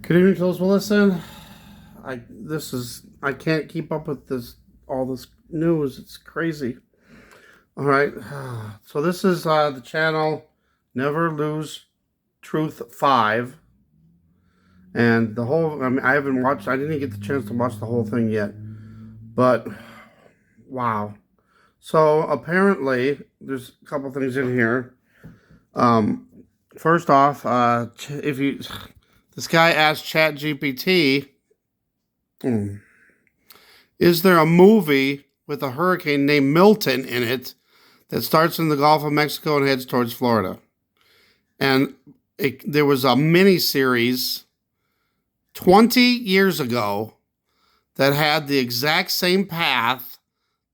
Good evening, Phyllis. Well, listen, I can't keep up with all this news. It's crazy. All right, so this is the channel Never Lose Truth 5, and the whole. I mean, I didn't get the chance to watch the whole thing yet, but wow. So apparently, there's a couple things in here. First off, this guy asked ChatGPT. Is there a movie with a hurricane named Milton in it that starts in the Gulf of Mexico and heads towards Florida? And there was a mini series 20 years ago that had the exact same path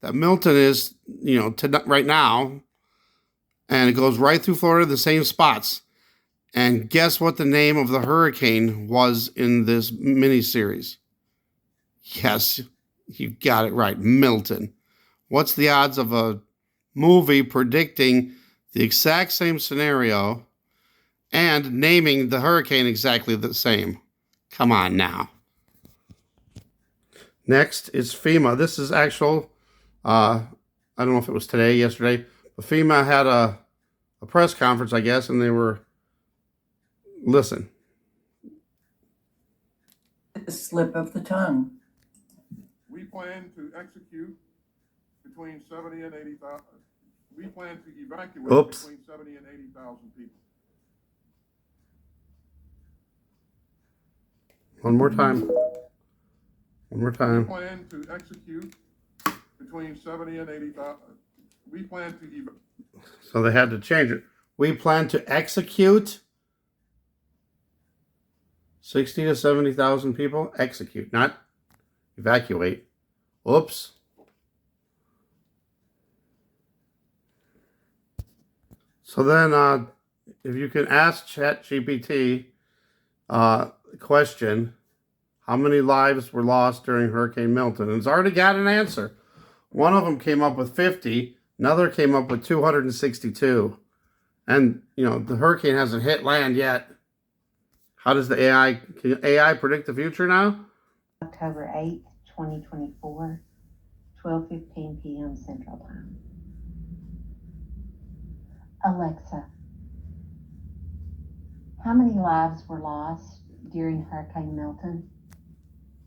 that Milton is, right now. And it goes right through Florida, the same spots. And guess what the name of the hurricane was in this mini series? Yes, you got it right, Milton. What's the odds of a movie predicting the exact same scenario and naming the hurricane exactly the same? Come on now. Next is FEMA. This is actual, I don't know if it was today, yesterday, but FEMA had a press conference, I guess, and they were, listen. A slip of the tongue. We plan to execute between 70 and 80,000. We plan to evacuate between 70 and 80,000 people. One more time. We plan to execute between 70 and 80,000. We plan to So they had to change it. We plan to execute 60 to 70,000 people. Execute, not evacuate. Oops. So then, if you can ask ChatGPT question, how many lives were lost during Hurricane Milton? And it's already got an answer. One of them came up with 50. Another came up with 262. And, the hurricane hasn't hit land yet. How does can AI predict the future now? October 8th, 2024, 12:15 p.m. Central Time. Alexa, how many lives were lost during Hurricane Milton?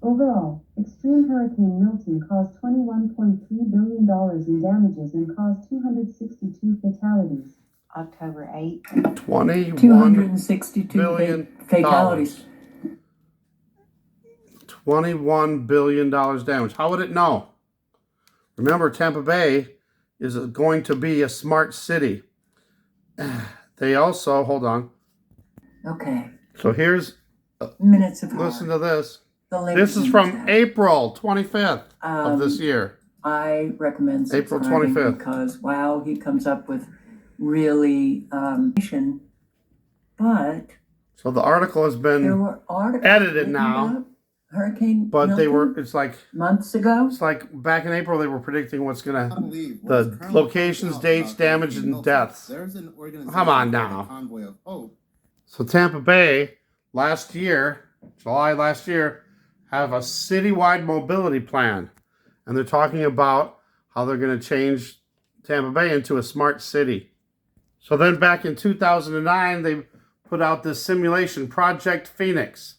Overall, extreme Hurricane Milton caused $21.3 billion in damages and caused 262 fatalities. October 8th. 262 fatalities. $21 billion damage. How would it know? Remember, Tampa Bay is going to be a smart city. They also, hold on. Okay. So here's minutes of listen to this. This is from April 25th of this year. I recommend April 25th. Because, wow, he comes up with really, but... So the article has been edited now. Hurricane But Milton it's like... months ago? It's like back in April they were predicting what's going to... The locations, dates, damage, and deaths. Come on now. So Tampa Bay, July last year, have a citywide mobility plan. And they're talking about how they're going to change Tampa Bay into a smart city. So then back in 2009, they put out this simulation, Project Phoenix.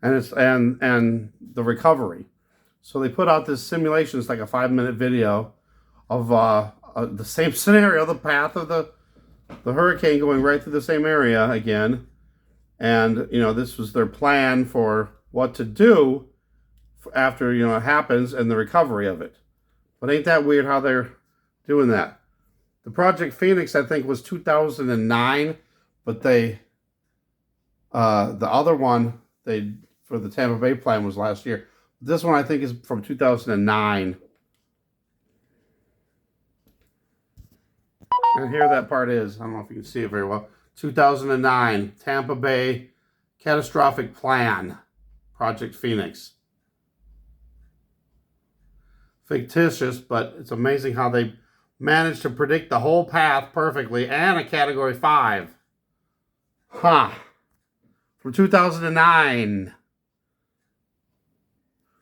And the recovery. So they put out this simulation. It's like a 5-minute video of the same scenario, the path of the hurricane going right through the same area again. And, this was their plan for what to do after, it happens and the recovery of it. But ain't that weird how they're doing that? The Project Phoenix, I think, was 2009, but the other one, for the Tampa Bay plan was last year. This one, I think, is from 2009. And here that part is. I don't know if you can see it very well. 2009, Tampa Bay Catastrophic Plan, Project Phoenix. Fictitious, but it's amazing how they managed to predict the whole path perfectly and a Category 5. Huh. from 2009.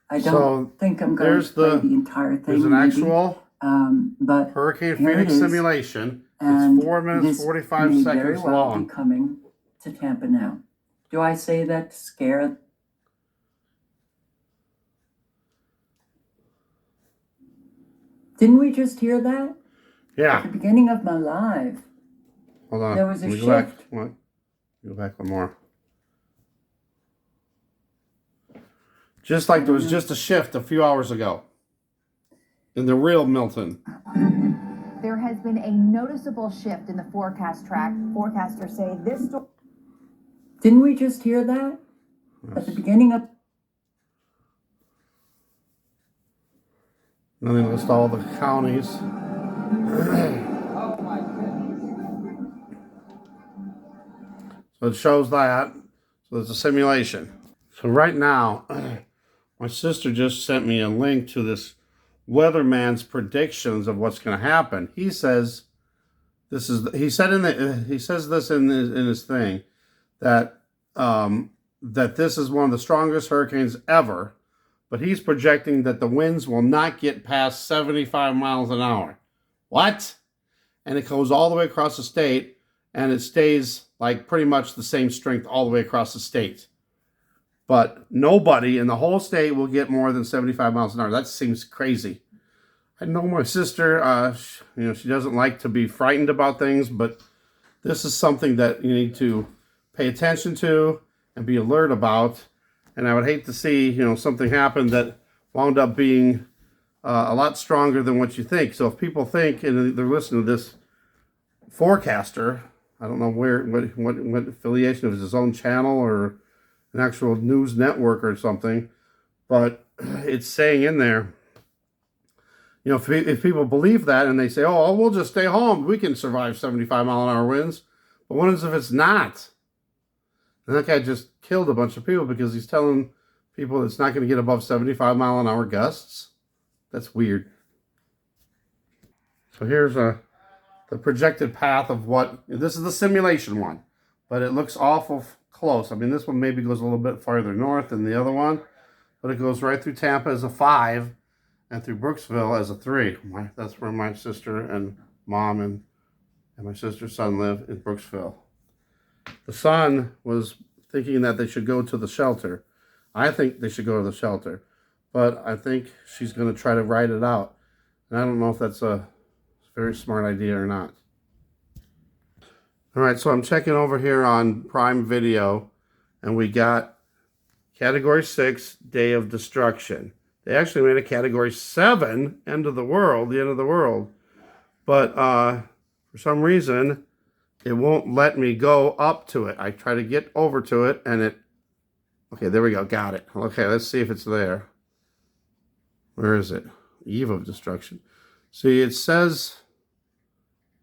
I don't So, think I'm going there's to play the- the entire thing. There's an maybe. actual But Hurricane here it Phoenix is. simulation. And It's 4 minutes, this 45 may seconds very well long. be coming to Tampa now. Do I say that to scare? Didn't we just hear that? At Yeah. the beginning of my live, Hold on. there was a Let me go back. shift. What? Go back one more. Just like there was just a shift a few hours ago. In the real Milton. There has been a noticeable shift in the forecast track. Forecasters say this storm. Didn't we just hear that? At the beginning of And then they list all the counties. So it shows that. So it's a simulation. So right now, my sister just sent me a link to this weatherman's predictions of what's going to happen. He says this is. He said he says this in his thing that that this is one of the strongest hurricanes ever. But he's projecting that the winds will not get past 75 miles an hour. What? And it goes all the way across the state, and it stays like pretty much the same strength all the way across the state. But nobody in the whole state will get more than 75 miles an hour. That seems crazy. I know my sister, she doesn't like to be frightened about things, but this is something that you need to pay attention to and be alert about. And I would hate to see, something happen that wound up being a lot stronger than what you think. So if people think, and they're listening to this forecaster, I don't know what affiliation, if it's his own channel or an actual news network or something, but it's saying in there, if people believe that and they say, oh, we'll just stay home, we can survive 75 mile an hour winds. But what if it's not? And that guy just killed a bunch of people because he's telling people it's not going to get above 75 mile an hour gusts. That's weird. So here's the projected path of what, this is the simulation one, but it looks awful close. I mean, this one maybe goes a little bit farther north than the other one, but it goes right through Tampa as a 5 and through Brooksville as a 3. That's where my sister and mom and my sister's son live, in Brooksville. The son was thinking that they should go to the shelter. I think they should go to the shelter, but I think she's going to try to ride it out. And I don't know if that's a very smart idea or not. All right, so I'm checking over here on Prime Video, and we got Category 6, Day of Destruction. They actually made a Category 7, End of the World, the end of the world. But for some reason, it won't let me go up to it. I try to get over to it, and it... Okay, there we go. Got it. Okay, let's see if it's there. Where is it? Eve of Destruction. See, it says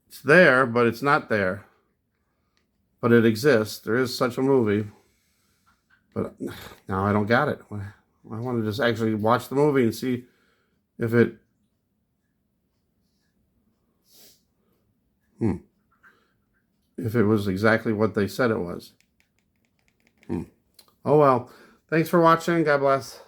it's there, but it's not there. But it exists. There is such a movie. But now I don't got it. I want to just actually watch the movie and see if it... If it was exactly what they said it was. Oh well. Thanks for watching. God bless.